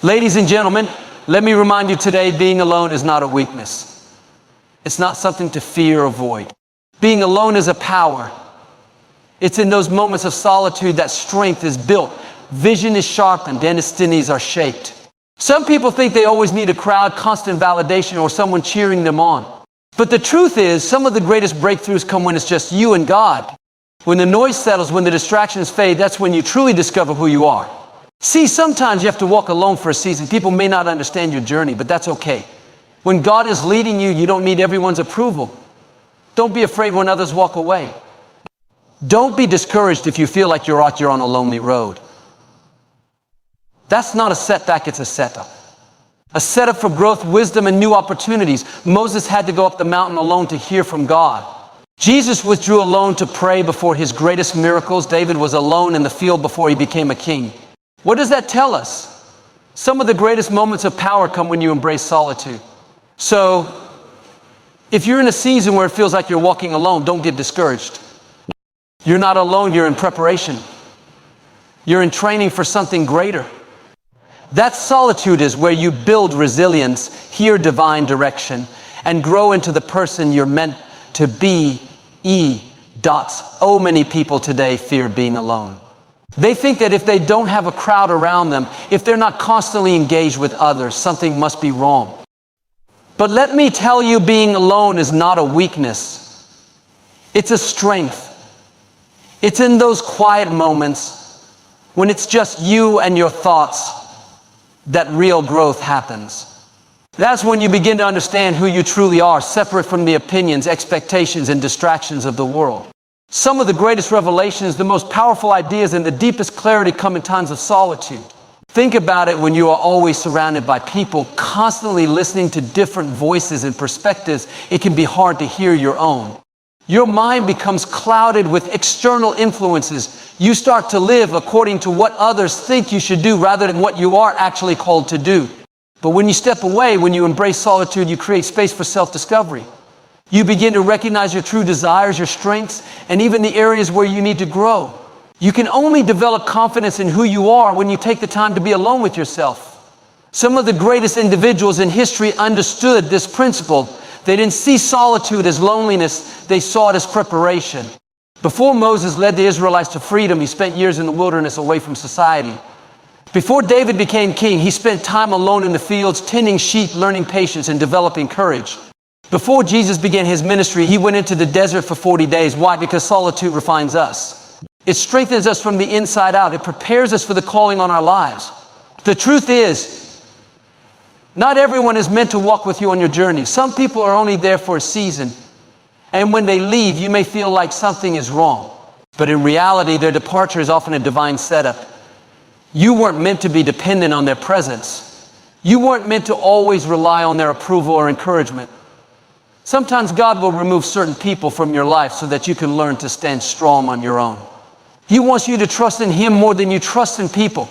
Ladies and gentlemen, let me remind you today, being alone is not a weakness. It's not something to fear or avoid. Being alone is a power. It's in those moments of solitude that strength is built, vision is sharpened, destinies are shaped. Some people think they always need a crowd, constant validation, or someone cheering them on. But the truth is, some of the greatest breakthroughs come when it's just you and God. When the noise settles, when the distractions fade, that's when you truly discover who you are. See, sometimes you have to walk alone for a season. People may not understand your journey, but that's okay. When God is leading you, you don't need everyone's approval. Don't be afraid when others walk away. Don't be discouraged if you feel like you're on a lonely road. That's not a setback, it's a setup. A setup for growth, wisdom, and new opportunities. Moses had to go up the mountain alone to hear from God. Jesus withdrew alone to pray before his greatest miracles. David was alone in the field before he became a king. What does that tell us? Some of the greatest moments of power come when you embrace solitude. So, if you're in a season where it feels like you're walking alone, don't get discouraged. You're not alone, you're in preparation. You're in training for something greater. That solitude is where you build resilience, hear divine direction, and grow into the person you're meant to be. So many people today fear being alone. They think that if they don't have a crowd around them, if they're not constantly engaged with others, something must be wrong. But let me tell you, being alone is not a weakness. It's a strength. It's in those quiet moments when it's just you and your thoughts that real growth happens. That's when you begin to understand who you truly are, separate from the opinions, expectations, and distractions of the world. Some of the greatest revelations, the most powerful ideas, and the deepest clarity come in times of solitude. Think about it when you are always surrounded by people, constantly listening to different voices and perspectives. It can be hard to hear your own. Your mind becomes clouded with external influences. You start to live according to what others think you should do rather than what you are actually called to do. But when you step away, when you embrace solitude, you create space for self-discovery. You begin to recognize your true desires, your strengths, and even the areas where you need to grow. You can only develop confidence in who you are when you take the time to be alone with yourself. Some of the greatest individuals in history understood this principle. They didn't see solitude as loneliness, they saw it as preparation. Before Moses led the Israelites to freedom, he spent years in the wilderness away from society. Before David became king, he spent time alone in the fields, tending sheep, learning patience, and developing courage. Before Jesus began his ministry, he went into the desert for 40 days. Why? Because solitude refines us. It strengthens us from the inside out. It prepares us for the calling on our lives. The truth is, not everyone is meant to walk with you on your journey. Some people are only there for a season. And when they leave, you may feel like something is wrong. But in reality, their departure is often a divine setup. You weren't meant to be dependent on their presence. You weren't meant to always rely on their approval or encouragement. Sometimes God will remove certain people from your life so that you can learn to stand strong on your own. He wants you to trust in Him more than you trust in people.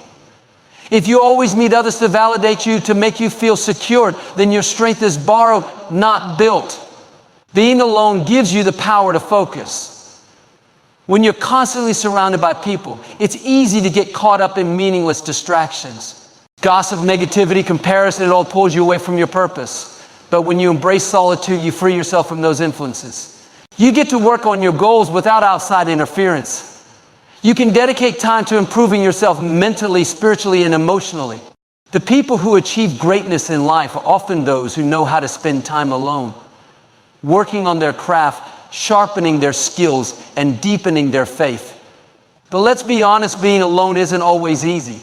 If you always need others to validate you, to make you feel secured, then your strength is borrowed, not built. Being alone gives you the power to focus. When you're constantly surrounded by people, it's easy to get caught up in meaningless distractions. Gossip, negativity, comparison, it all pulls you away from your purpose. But when you embrace solitude, you free yourself from those influences. You get to work on your goals without outside interference. You can dedicate time to improving yourself mentally, spiritually, and emotionally. The people who achieve greatness in life are often those who know how to spend time alone, working on their craft, sharpening their skills, and deepening their faith. But let's be honest, being alone isn't always easy.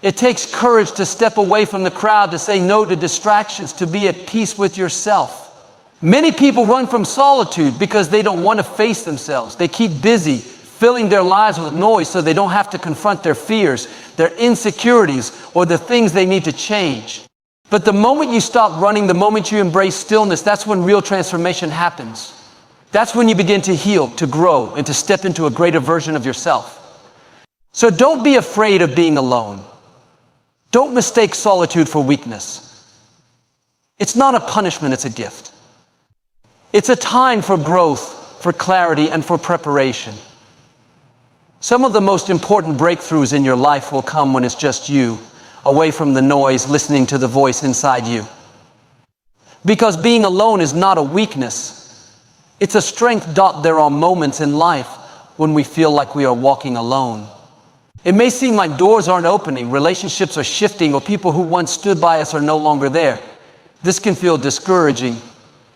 It takes courage to step away from the crowd, to say no to distractions, to be at peace with yourself. Many people run from solitude because they don't want to face themselves. They keep busy, filling their lives with noise so they don't have to confront their fears, their insecurities, or the things they need to change. But the moment you stop running, the moment you embrace stillness, that's when real transformation happens. That's when you begin to heal, to grow, and to step into a greater version of yourself. So don't be afraid of being alone. Don't mistake solitude for weakness. It's not a punishment, it's a gift. It's a time for growth, for clarity, and for preparation. Some of the most important breakthroughs in your life will come when it's just you, away from the noise, listening to the voice inside you. Because being alone is not a weakness. It's a strength. There are moments in life when we feel like we are walking alone. It may seem like doors aren't opening, relationships are shifting, or people who once stood by us are no longer there. This can feel discouraging,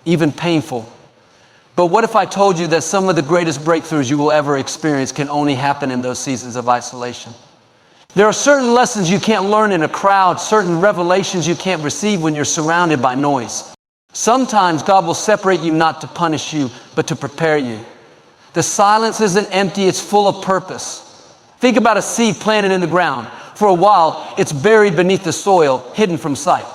even painful. But what if I told you that some of the greatest breakthroughs you will ever experience can only happen in those seasons of isolation? There are certain lessons you can't learn in a crowd, certain revelations you can't receive when you're surrounded by noise. Sometimes God will separate you not to punish you, but to prepare you. The silence isn't empty, it's full of purpose. Think about a seed planted in the ground. For a while, it's buried beneath the soil, hidden from sight.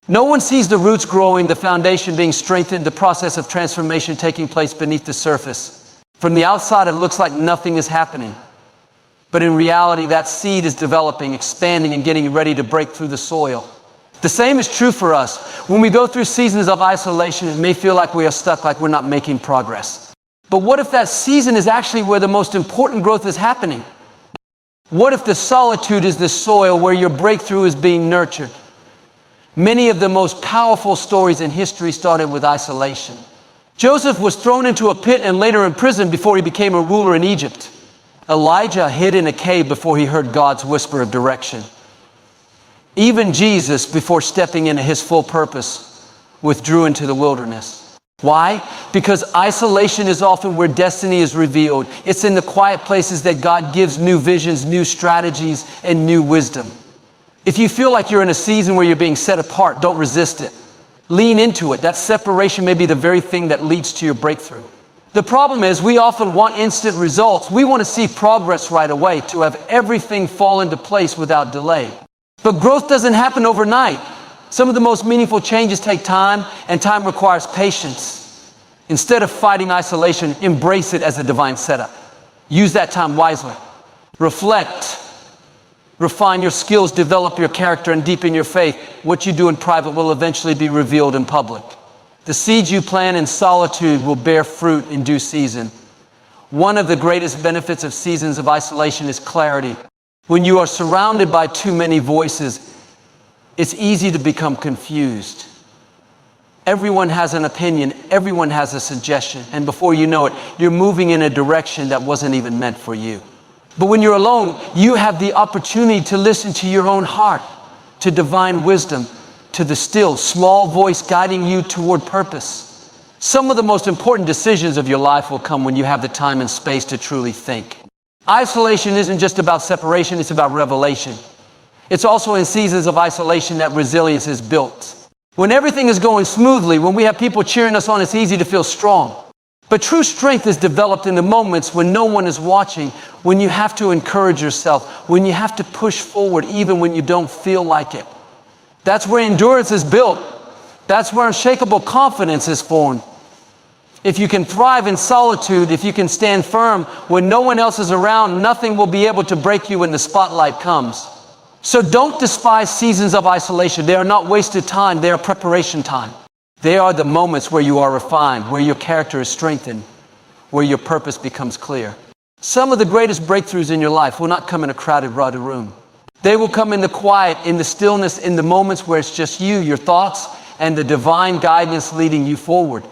No one sees the roots growing, the foundation being strengthened, the process of transformation taking place beneath the surface. From the outside, it looks like nothing is happening. But in reality, that seed is developing, expanding, and getting ready to break through the soil. The same is true for us. When we go through seasons of isolation, it may feel like we are stuck, like we're not making progress. But what if that season is actually where the most important growth is happening? What if the solitude is the soil where your breakthrough is being nurtured? Many of the most powerful stories in history started with isolation. Joseph was thrown into a pit and later in prison before he became a ruler in Egypt. Elijah hid in a cave before he heard God's whisper of direction. Even Jesus, before stepping into his full purpose, withdrew into the wilderness. Why? Because isolation is often where destiny is revealed. It's in the quiet places that God gives new visions, new strategies, and new wisdom. If you feel like you're in a season where you're being set apart, don't resist it. Lean into it. That separation may be the very thing that leads to your breakthrough. The problem is we often want instant results. We want to see progress right away, to have everything fall into place without delay. But growth doesn't happen overnight. Some of the most meaningful changes take time, and time requires patience. Instead of fighting isolation, embrace it as a divine setup. Use that time wisely. Reflect. Refine your skills, develop your character, and deepen your faith. What you do in private will eventually be revealed in public. The seeds you plant in solitude will bear fruit in due season. One of the greatest benefits of seasons of isolation is clarity. When you are surrounded by too many voices, it's easy to become confused. Everyone has an opinion, everyone has a suggestion, and before you know it, you're moving in a direction that wasn't even meant for you. But when you're alone, you have the opportunity to listen to your own heart, to divine wisdom, to the still, small voice guiding you toward purpose. Some of the most important decisions of your life will come when you have the time and space to truly think. Isolation isn't just about separation, it's about revelation. It's also in seasons of isolation that resilience is built. When everything is going smoothly, when we have people cheering us on, it's easy to feel strong. But true strength is developed in the moments when no one is watching, when you have to encourage yourself, when you have to push forward even when you don't feel like it. That's where endurance is built. That's where unshakable confidence is formed. If you can thrive in solitude, if you can stand firm when no one else is around, nothing will be able to break you when the spotlight comes. So don't despise seasons of isolation. They are not wasted time. They are preparation time. They are the moments where you are refined, where your character is strengthened, where your purpose becomes clear. Some of the greatest breakthroughs in your life will not come in a crowded room. They will come in the quiet, in the stillness, in the moments where it's just you, your thoughts, and the divine guidance leading you forward.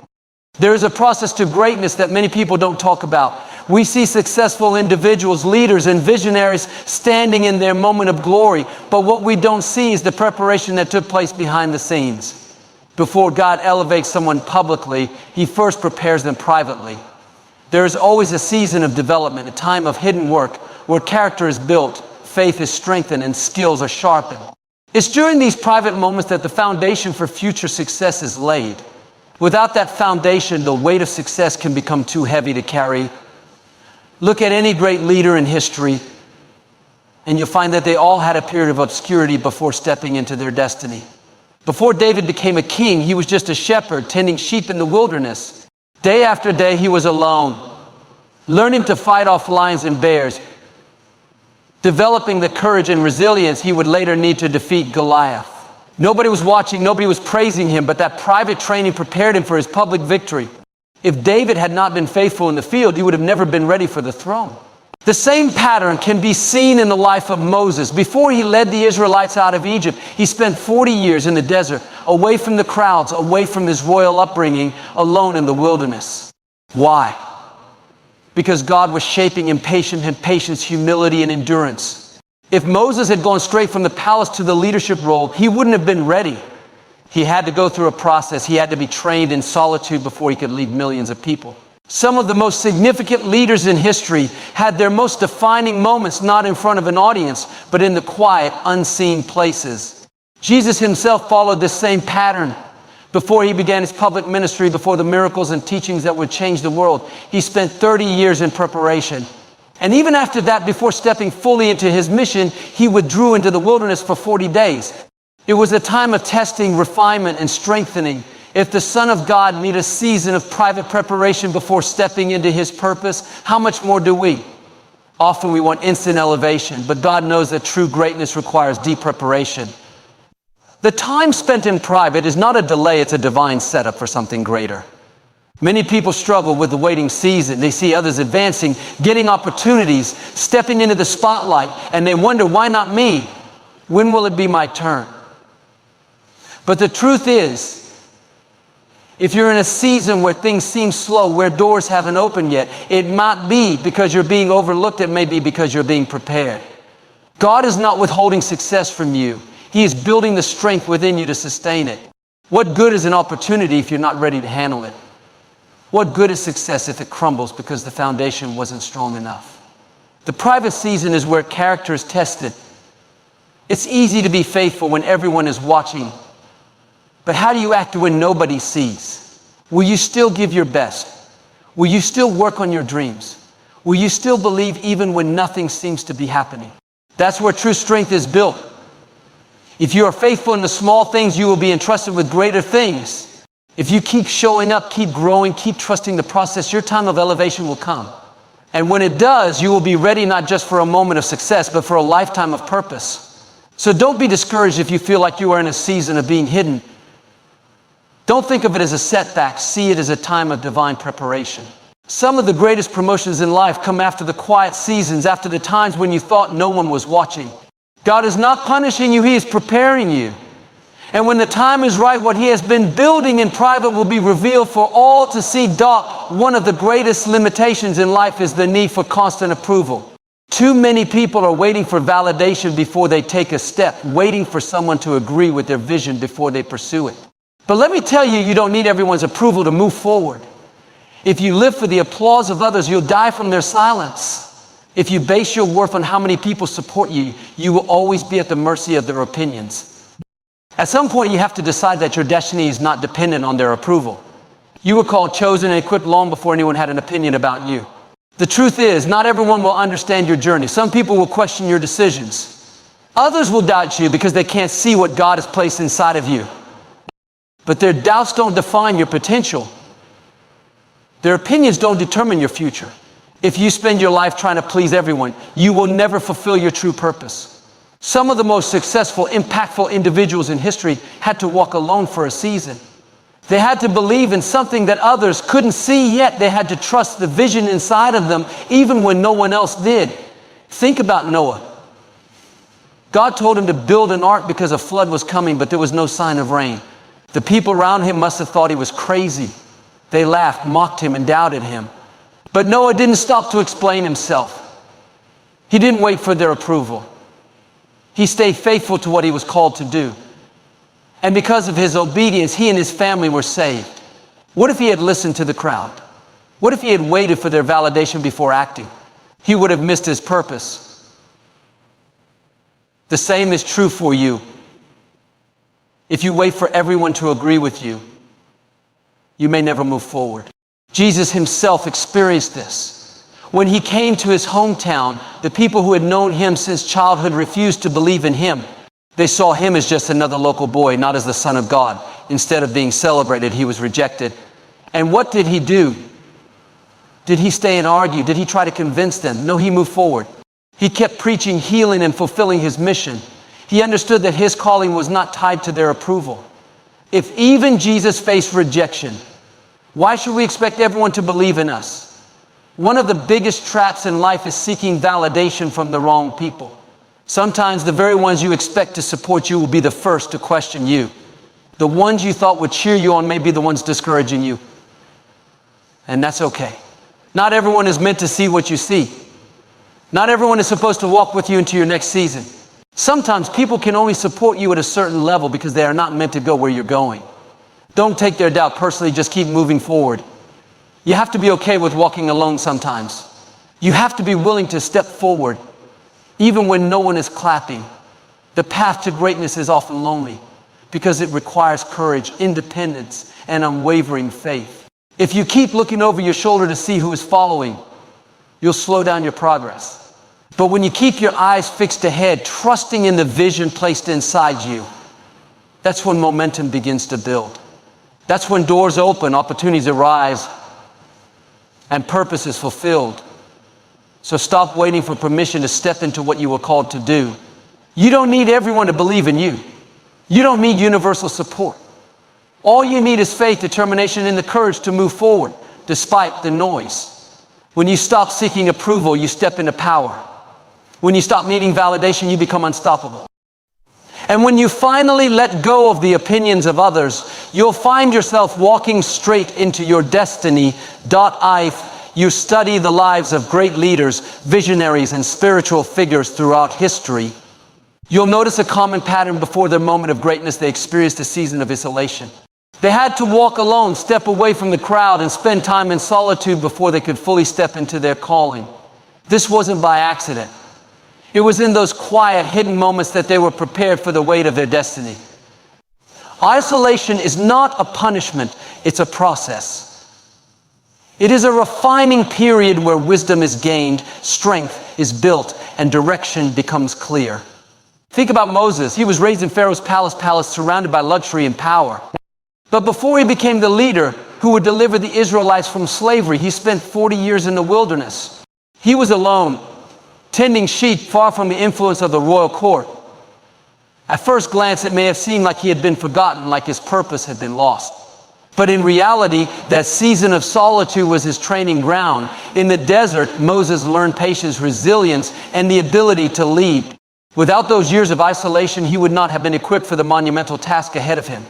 There is a process to greatness that many people don't talk about. We see successful individuals, leaders, and visionaries standing in their moment of glory, but what we don't see is the preparation that took place behind the scenes. Before God elevates someone publicly, He first prepares them privately. There is always a season of development, a time of hidden work, where character is built, faith is strengthened, and skills are sharpened. It's during these private moments that the foundation for future success is laid. Without that foundation, the weight of success can become too heavy to carry. Look at any great leader in history, and you'll find that they all had a period of obscurity before stepping into their destiny. Before David became a king, he was just a shepherd tending sheep in the wilderness. Day after day, he was alone, learning to fight off lions and bears, developing the courage and resilience he would later need to defeat Goliath. Nobody was watching, nobody was praising him, but that private training prepared him for his public victory. If David had not been faithful in the field, he would have never been ready for the throne. The same pattern can be seen in the life of Moses. Before he led the Israelites out of Egypt, he spent 40 years in the desert, away from the crowds, away from his royal upbringing, alone in the wilderness. Why? Because God was shaping him patience, humility, and endurance. If Moses had gone straight from the palace to the leadership role, he wouldn't have been ready. He had to go through a process. He had to be trained in solitude before he could lead millions of people. Some of the most significant leaders in history had their most defining moments not in front of an audience, but in the quiet, unseen places. Jesus himself followed this same pattern. Before he began his public ministry, before the miracles and teachings that would change the world, he spent 30 years in preparation. And even after that, before stepping fully into his mission, he withdrew into the wilderness for 40 days. It was a time of testing, refinement, and strengthening. If the Son of God needed a season of private preparation before stepping into his purpose, how much more do we? Often we want instant elevation, but God knows that true greatness requires deep preparation. The time spent in private is not a delay, it's a divine setup for something greater. Many people struggle with the waiting season. They see others advancing, getting opportunities, stepping into the spotlight, and they wonder, why not me? When will it be my turn? But the truth is, if you're in a season where things seem slow, where doors haven't opened yet, it might be because you're being overlooked. It may be because you're being prepared. God is not withholding success from you. He is building the strength within you to sustain it. What good is an opportunity if you're not ready to handle it? What good is success if it crumbles because the foundation wasn't strong enough? The private season is where character is tested. It's easy to be faithful when everyone is watching. But how do you act when nobody sees? Will you still give your best? Will you still work on your dreams? Will you still believe even when nothing seems to be happening? That's where true strength is built. If you are faithful in the small things, you will be entrusted with greater things. If you keep showing up, keep growing, keep trusting the process, your time of elevation will come. And when it does, you will be ready not just for a moment of success, but for a lifetime of purpose. So don't be discouraged if you feel like you are in a season of being hidden. Don't think of it as a setback. See it as a time of divine preparation. Some of the greatest promotions in life come after the quiet seasons, after the times when you thought no one was watching. God is not punishing you. He is preparing you. And when the time is right, what he has been building in private will be revealed for all to see. One of the greatest limitations in life is the need for constant approval. Too many people are waiting for validation before they take a step, waiting for someone to agree with their vision before they pursue it. But let me tell you, you don't need everyone's approval to move forward. If you live for the applause of others, you'll die from their silence. If you base your worth on how many people support you, you will always be at the mercy of their opinions. At some point, you have to decide that your destiny is not dependent on their approval. You were called, chosen, and equipped long before anyone had an opinion about you. The truth is, not everyone will understand your journey. Some people will question your decisions. Others will doubt you because they can't see what God has placed inside of you. But their doubts don't define your potential. Their opinions don't determine your future. If you spend your life trying to please everyone, you will never fulfill your true purpose. Some of the most successful, impactful individuals in history had to walk alone for a season. They had to believe in something that others couldn't see yet. They had to trust the vision inside of them, even when no one else did. Think about Noah. God told him to build an ark because a flood was coming, but there was no sign of rain. The people around him must have thought he was crazy. They laughed, mocked him, and doubted him. But Noah didn't stop to explain himself. He didn't wait for their approval. He stayed faithful to what he was called to do. And because of his obedience, he and his family were saved. What if he had listened to the crowd? What if he had waited for their validation before acting? He would have missed his purpose. The same is true for you. If you wait for everyone to agree with you, you may never move forward. Jesus himself experienced this. When he came to his hometown, the people who had known him since childhood refused to believe in him. They saw him as just another local boy, not as the Son of God. Instead of being celebrated, he was rejected. And what did he do? Did he stay and argue? Did he try to convince them? No, he moved forward. He kept preaching, healing, and fulfilling his mission. He understood that his calling was not tied to their approval. If even Jesus faced rejection, why should we expect everyone to believe in us? One of the biggest traps in life is seeking validation from the wrong people. Sometimes the very ones you expect to support you will be the first to question you. The ones you thought would cheer you on may be the ones discouraging you. And that's okay. Not everyone is meant to see what you see. Not everyone is supposed to walk with you into your next season. Sometimes people can only support you at a certain level because they are not meant to go where you're going. Don't take their doubt personally, just keep moving forward. You have to be okay with walking alone sometimes. You have to be willing to step forward, even when no one is clapping. The path to greatness is often lonely because it requires courage, independence, and unwavering faith. If you keep looking over your shoulder to see who is following, you'll slow down your progress. But when you keep your eyes fixed ahead, trusting in the vision placed inside you, that's when momentum begins to build. That's when doors open, opportunities arise, and purpose is fulfilled. So stop waiting for permission to step into what you were called to do. You don't need everyone to believe in you. You don't need universal support. All you need is faith, determination, and the courage to move forward despite the noise. When you stop seeking approval, you step into power. When you stop needing validation, you become unstoppable. And when you finally let go of the opinions of others, you'll find yourself walking straight into your destiny. You study the lives of great leaders, visionaries, and spiritual figures throughout history. You'll notice a common pattern. Before their moment of greatness, they experienced a season of isolation. They had to walk alone, step away from the crowd, and spend time in solitude before they could fully step into their calling. This wasn't by accident. It was in those quiet, hidden moments that they were prepared for the weight of their destiny. Isolation is not a punishment, it's a process. It is a refining period where wisdom is gained, strength is built, and direction becomes clear. Think about Moses. He was raised in Pharaoh's palace, surrounded by luxury and power. But before he became the leader who would deliver the Israelites from slavery, he spent 40 years in the wilderness. He was alone, tending sheep far from the influence of the royal court. At first glance, it may have seemed like he had been forgotten, like his purpose had been lost. But in reality, that season of solitude was his training ground. In the desert, Moses learned patience, resilience, and the ability to lead. Without those years of isolation, he would not have been equipped for the monumental task ahead of him.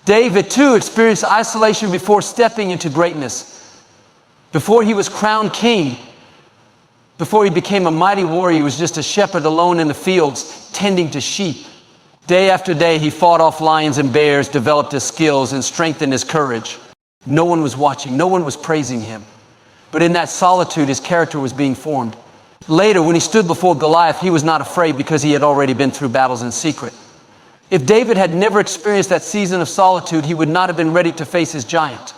David, too, experienced isolation before stepping into greatness. Before he was crowned king, before he became a mighty warrior, he was just a shepherd alone in the fields, tending to sheep. Day after day, he fought off lions and bears, developed his skills, and strengthened his courage. No one was watching. No one was praising him. But in that solitude, his character was being formed. Later, when he stood before Goliath, he was not afraid because he had already been through battles in secret. If David had never experienced that season of solitude, he would not have been ready to face his giant.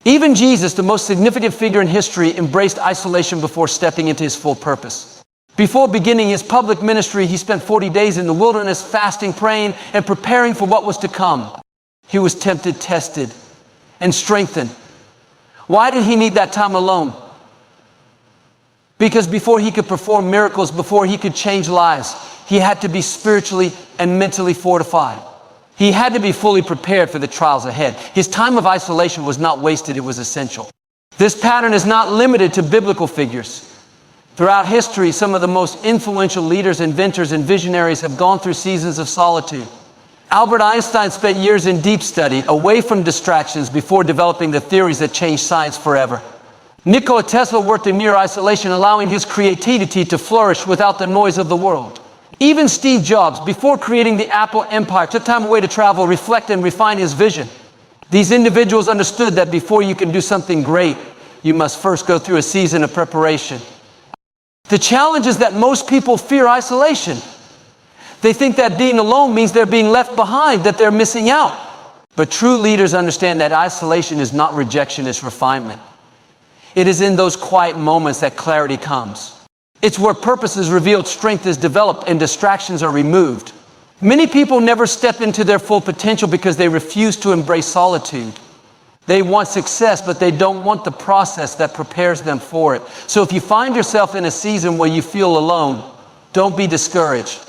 Even Jesus, the most significant figure in history, embraced isolation before stepping into his full purpose. Before beginning his public ministry, he spent 40 days in the wilderness, fasting, praying, and preparing for what was to come. He was tempted, tested, and strengthened. Why did he need that time alone? Because before he could perform miracles, before he could change lives, he had to be spiritually and mentally fortified. He had to be fully prepared for the trials ahead. His time of isolation was not wasted, it was essential. This pattern is not limited to biblical figures. Throughout history, some of the most influential leaders, inventors, and visionaries have gone through seasons of solitude. Albert Einstein spent years in deep study, away from distractions, before developing the theories that changed science forever. Nikola Tesla worked in near isolation, allowing his creativity to flourish without the noise of the world. Even Steve Jobs, before creating the Apple empire, took time away to travel, reflect, and refine his vision. These individuals understood that before you can do something great, you must first go through a season of preparation. The challenge is that most people fear isolation. They think that being alone means they're being left behind, that they're missing out. But true leaders understand that isolation is not rejection, it's refinement. It is in those quiet moments that clarity comes. It's where purpose is revealed, strength is developed, and distractions are removed. Many people never step into their full potential because they refuse to embrace solitude. They want success, but they don't want the process that prepares them for it. So if you find yourself in a season where you feel alone, don't be discouraged.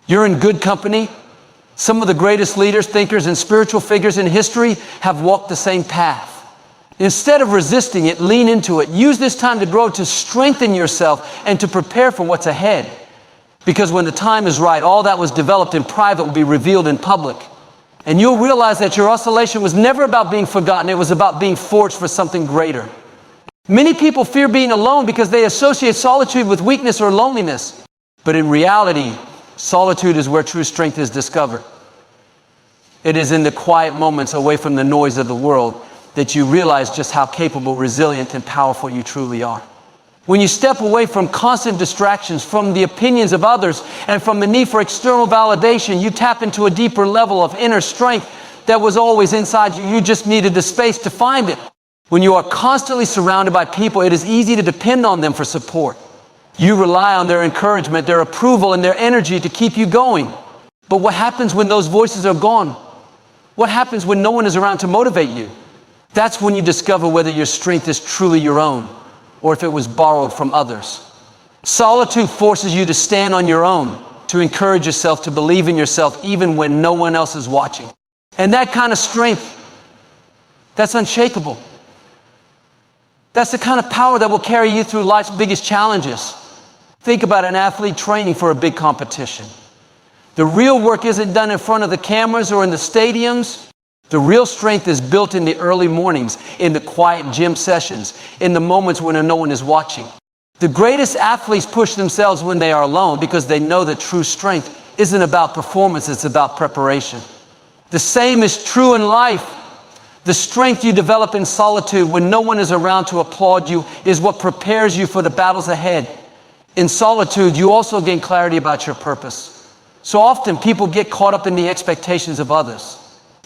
You're in good company. Some of the greatest leaders, thinkers, and spiritual figures in history have walked the same path. Instead of resisting it, lean into it. Use this time to grow, to strengthen yourself, and to prepare for what's ahead. Because when the time is right, all that was developed in private will be revealed in public. And you'll realize that your isolation was never about being forgotten. It was about being forged for something greater. Many people fear being alone because they associate solitude with weakness or loneliness. But in reality, solitude is where true strength is discovered. It is in the quiet moments away from the noise of the world that you realize just how capable, resilient, and powerful you truly are. When you step away from constant distractions, from the opinions of others, and from the need for external validation, you tap into a deeper level of inner strength that was always inside you. You just needed the space to find it. When you are constantly surrounded by people, it is easy to depend on them for support. You rely on their encouragement, their approval, and their energy to keep you going. But what happens when those voices are gone? What happens when no one is around to motivate you? That's when you discover whether your strength is truly your own or if it was borrowed from others. Solitude forces you to stand on your own, to encourage yourself, to believe in yourself even when no one else is watching. And that kind of strength, that's unshakable. That's the kind of power that will carry you through life's biggest challenges. Think about an athlete training for a big competition. The real work isn't done in front of the cameras or in the stadiums. The real strength is built in the early mornings, in the quiet gym sessions, in the moments when no one is watching. The greatest athletes push themselves when they are alone because they know that true strength isn't about performance, it's about preparation. The same is true in life. The strength you develop in solitude when no one is around to applaud you is what prepares you for the battles ahead. In solitude, you also gain clarity about your purpose. So often people get caught up in the expectations of others.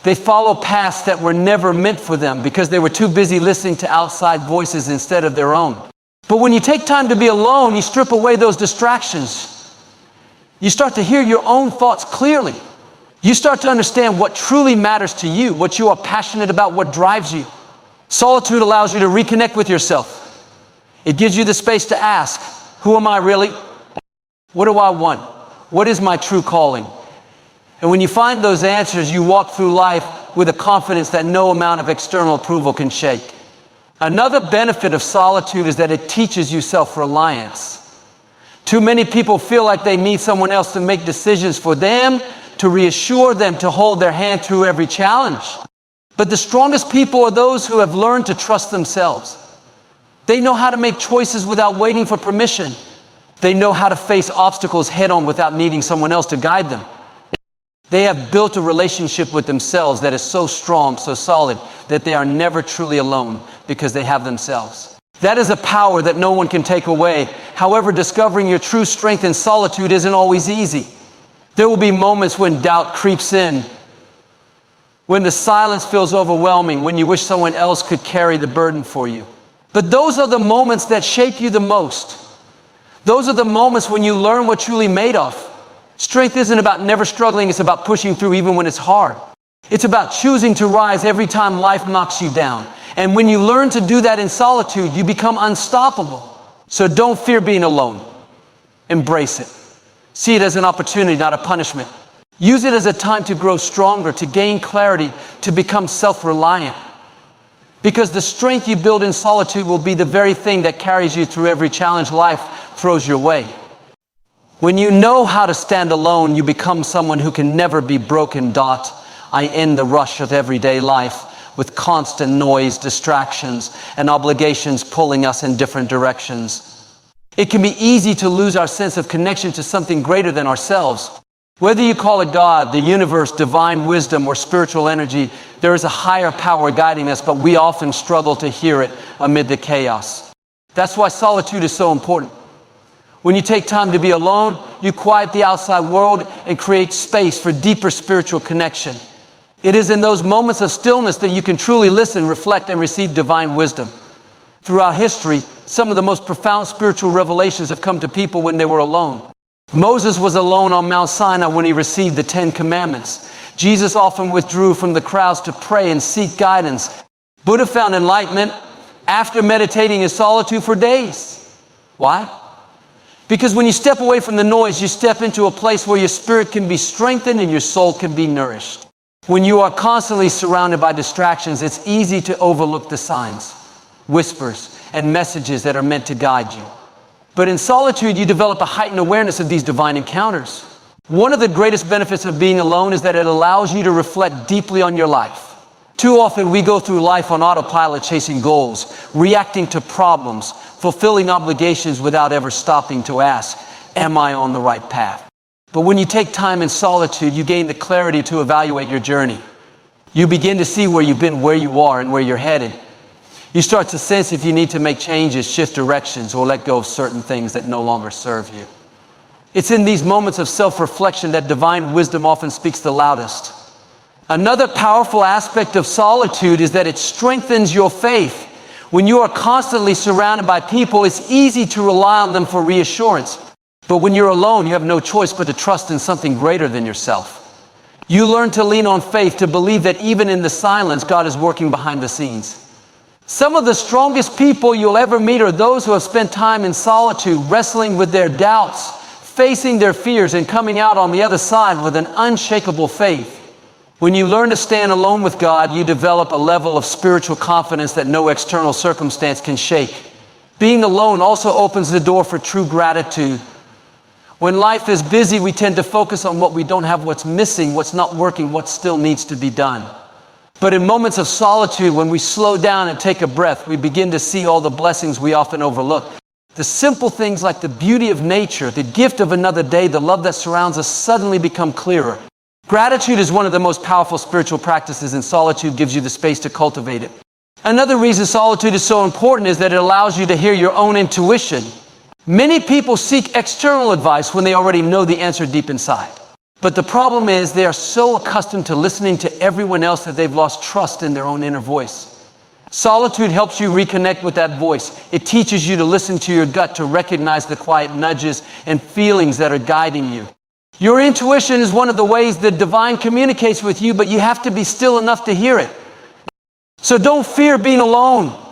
They follow paths that were never meant for them because they were too busy listening to outside voices instead of their own. But when you take time to be alone, you strip away those distractions. You start to hear your own thoughts clearly. You start to understand what truly matters to you, what you are passionate about, what drives you. Solitude allows you to reconnect with yourself. It gives you the space to ask, who am I really? What do I want? What is my true calling? And when you find those answers, you walk through life with a confidence that no amount of external approval can shake. Another benefit of solitude is that it teaches you self-reliance. Too many people feel like they need someone else to make decisions for them, to reassure them, to hold their hand through every challenge. But the strongest people are those who have learned to trust themselves. They know how to make choices without waiting for permission. They know how to face obstacles head-on without needing someone else to guide them. They have built a relationship with themselves that is so strong, so solid, that they are never truly alone because they have themselves. That is a power that no one can take away. However, discovering your true strength in solitude isn't always easy. There will be moments when doubt creeps in, when the silence feels overwhelming, when you wish someone else could carry the burden for you. But those are the moments that shape you the most. Those are the moments when you learn what you're truly made of. Strength isn't about never struggling, it's about pushing through even when it's hard. It's about choosing to rise every time life knocks you down. And when you learn to do that in solitude, you become unstoppable. So don't fear being alone. Embrace it. See it as an opportunity, not a punishment. Use it as a time to grow stronger, to gain clarity, to become self-reliant. Because the strength you build in solitude will be the very thing that carries you through every challenge life throws your way. When you know how to stand alone, you become someone who can never be broken. I end the rush of everyday life with constant noise, distractions, and obligations pulling us in different directions. It can be easy to lose our sense of connection to something greater than ourselves. Whether you call it God, the universe, divine wisdom, or spiritual energy, there is a higher power guiding us, but we often struggle to hear it amid the chaos. That's why solitude is so important. When you take time to be alone, you quiet the outside world and create space for deeper spiritual connection. It is in those moments of stillness that you can truly listen, reflect, and receive divine wisdom. Throughout history, some of the most profound spiritual revelations have come to people when they were alone. Moses was alone on Mount Sinai when he received the 10 Commandments. Jesus often withdrew from the crowds to pray and seek guidance. Buddha found enlightenment after meditating in solitude for days. Why? Because when you step away from the noise, you step into a place where your spirit can be strengthened and your soul can be nourished. When you are constantly surrounded by distractions, it's easy to overlook the signs, whispers, and messages that are meant to guide you. But in solitude, you develop a heightened awareness of these divine encounters. One of the greatest benefits of being alone is that it allows you to reflect deeply on your life. Too often we go through life on autopilot, chasing goals, reacting to problems, fulfilling obligations without ever stopping to ask, am I on the right path? But when you take time in solitude, you gain the clarity to evaluate your journey. You begin to see where you've been, where you are, and where you're headed. You start to sense if you need to make changes, shift directions, or let go of certain things that no longer serve you. It's in these moments of self-reflection that divine wisdom often speaks the loudest. Another powerful aspect of solitude is that it strengthens your faith. When you are constantly surrounded by people, it's easy to rely on them for reassurance. But when you're alone, you have no choice but to trust in something greater than yourself. You learn to lean on faith, to believe that even in the silence, God is working behind the scenes. Some of the strongest people you'll ever meet are those who have spent time in solitude, wrestling with their doubts, facing their fears, and coming out on the other side with an unshakable faith. When you learn to stand alone with God, you develop a level of spiritual confidence that no external circumstance can shake. Being alone also opens the door for true gratitude. When life is busy, we tend to focus on what we don't have, what's missing, what's not working, what still needs to be done. But in moments of solitude, when we slow down and take a breath, we begin to see all the blessings we often overlook. The simple things like the beauty of nature, the gift of another day, the love that surrounds us suddenly become clearer. Gratitude is one of the most powerful spiritual practices, and solitude gives you the space to cultivate it. Another reason solitude is so important is that it allows you to hear your own intuition. Many people seek external advice when they already know the answer deep inside. But the problem is they are so accustomed to listening to everyone else that they've lost trust in their own inner voice. Solitude helps you reconnect with that voice. It teaches you to listen to your gut, to recognize the quiet nudges and feelings that are guiding you. Your intuition is one of the ways that divine communicates with you, but you have to be still enough to hear it. So don't fear being alone.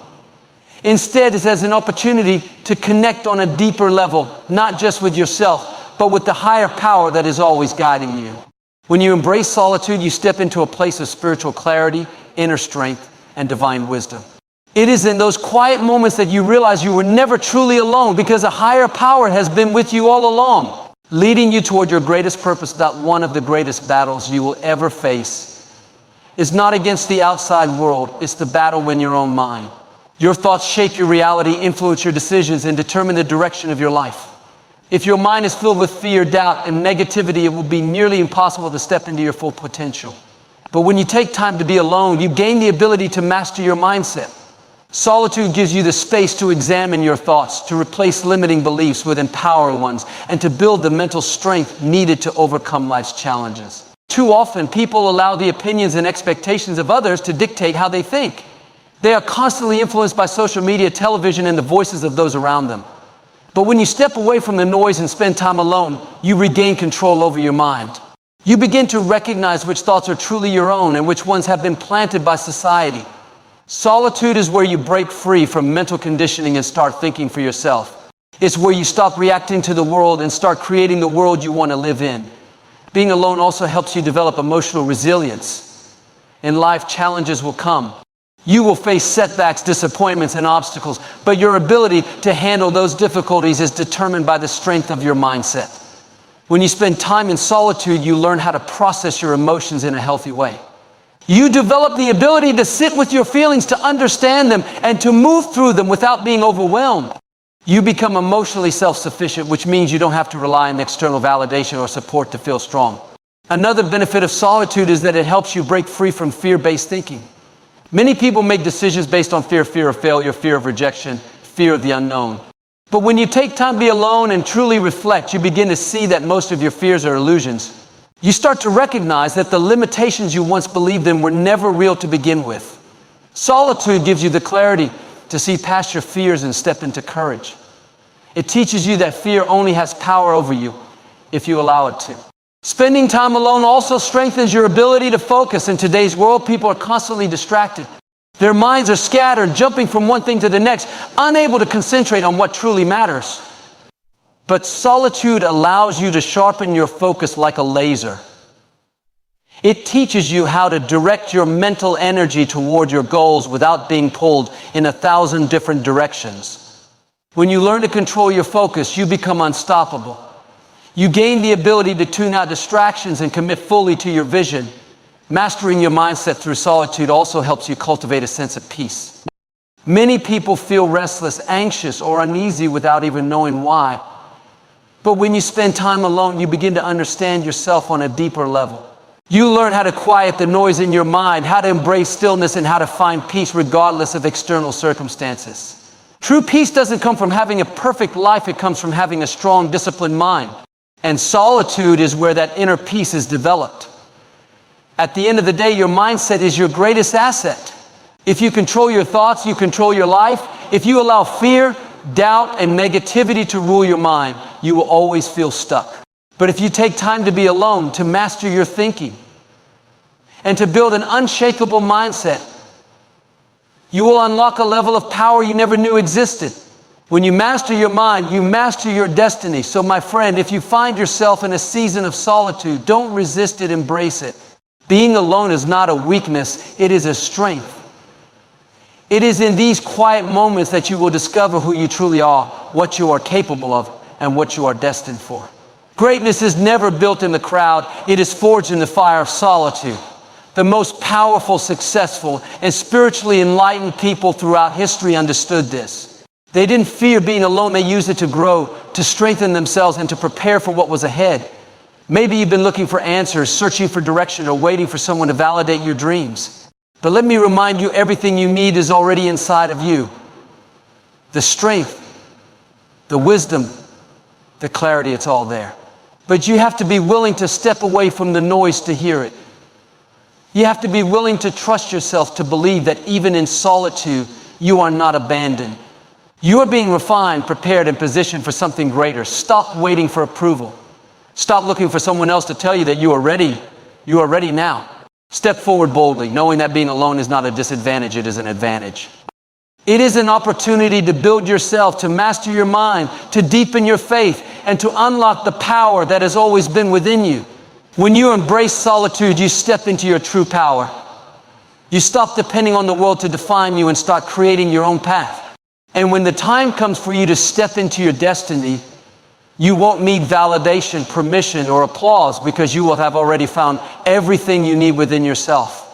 Instead, it's as an opportunity to connect on a deeper level, not just with yourself, but with the higher power that is always guiding you. When you embrace solitude, you step into a place of spiritual clarity, inner strength, and divine wisdom. It is in those quiet moments that you realize you were never truly alone, because a higher power has been with you all along, leading you toward your greatest purpose. That one of the greatest battles you will ever face is not against the outside world. It's the battle in your own mind. Your thoughts shape your reality, influence your decisions, and determine the direction of your life. If your mind is filled with fear, doubt, and negativity, it will be nearly impossible to step into your full potential. But when you take time to be alone, you gain the ability to master your mindset. Solitude gives you the space to examine your thoughts, to replace limiting beliefs with empowering ones, and to build the mental strength needed to overcome life's challenges. Too often, people allow the opinions and expectations of others to dictate how they think. They are constantly influenced by social media, television, and the voices of those around them. But when you step away from the noise and spend time alone, you regain control over your mind. You begin to recognize which thoughts are truly your own and which ones have been planted by society. Solitude is where you break free from mental conditioning and start thinking for yourself. It's where you stop reacting to the world and start creating the world you want to live in. Being alone also helps you develop emotional resilience. In life, challenges will come. You will face setbacks, disappointments, and obstacles, but your ability to handle those difficulties is determined by the strength of your mindset. When you spend time in solitude, you learn how to process your emotions in a healthy way. You develop the ability to sit with your feelings, to understand them, and to move through them without being overwhelmed. You become emotionally self-sufficient, which means you don't have to rely on external validation or support to feel strong. Another benefit of solitude is that it helps you break free from fear-based thinking. Many people make decisions based on fear of failure, fear of rejection, fear of the unknown. But when you take time to be alone and truly reflect, you begin to see that most of your fears are illusions. You start to recognize that the limitations you once believed in were never real to begin with. Solitude gives you the clarity to see past your fears and step into courage. It teaches you that fear only has power over you if you allow it to. Spending time alone also strengthens your ability to focus. In today's world, people are constantly distracted. Their minds are scattered, jumping from one thing to the next, unable to concentrate on what truly matters. But solitude allows you to sharpen your focus like a laser. It teaches you how to direct your mental energy toward your goals without being pulled in 1,000 different directions. When you learn to control your focus, you become unstoppable. You gain the ability to tune out distractions and commit fully to your vision. Mastering your mindset through solitude also helps you cultivate a sense of peace. Many people feel restless, anxious, or uneasy without even knowing why. But when you spend time alone, you begin to understand yourself on a deeper level. You learn how to quiet the noise in your mind, how to embrace stillness, and how to find peace regardless of external circumstances. True peace doesn't come from having a perfect life, it comes from having a strong, disciplined mind. And solitude is where that inner peace is developed. At the end of the day, your mindset is your greatest asset. If you control your thoughts, you control your life. If you allow fear, doubt, and negativity to rule your mind, you will always feel stuck. But if you take time to be alone, to master your thinking, and to build an unshakable mindset, you will unlock a level of power you never knew existed. When you master your mind, you master your destiny. So my friend, if you find yourself in a season of solitude, don't resist it, embrace it. Being alone is not a weakness, it is a strength. It is in these quiet moments that you will discover who you truly are, what you are capable of, and what you are destined for. Greatness is never built in the crowd, it is forged in the fire of solitude. The most powerful, successful, and spiritually enlightened people throughout history understood this. They didn't fear being alone, they used it to grow, to strengthen themselves, and to prepare for what was ahead. Maybe you've been looking for answers, searching for direction, or waiting for someone to validate your dreams. But let me remind you, everything you need is already inside of you. The strength, the wisdom, the clarity, it's all there. But you have to be willing to step away from the noise to hear it. You have to be willing to trust yourself, to believe that even in solitude, you are not abandoned. You are being refined, prepared, and positioned for something greater. Stop waiting for approval. Stop looking for someone else to tell you that you are ready. You are ready now. Step forward boldly, knowing that being alone is not a disadvantage, it is an advantage. It is an opportunity to build yourself, to master your mind, to deepen your faith, and to unlock the power that has always been within you. When you embrace solitude, you step into your true power. You stop depending on the world to define you and start creating your own path. And when the time comes for you to step into your destiny, you won't need validation, permission, or applause, because you will have already found everything you need within yourself.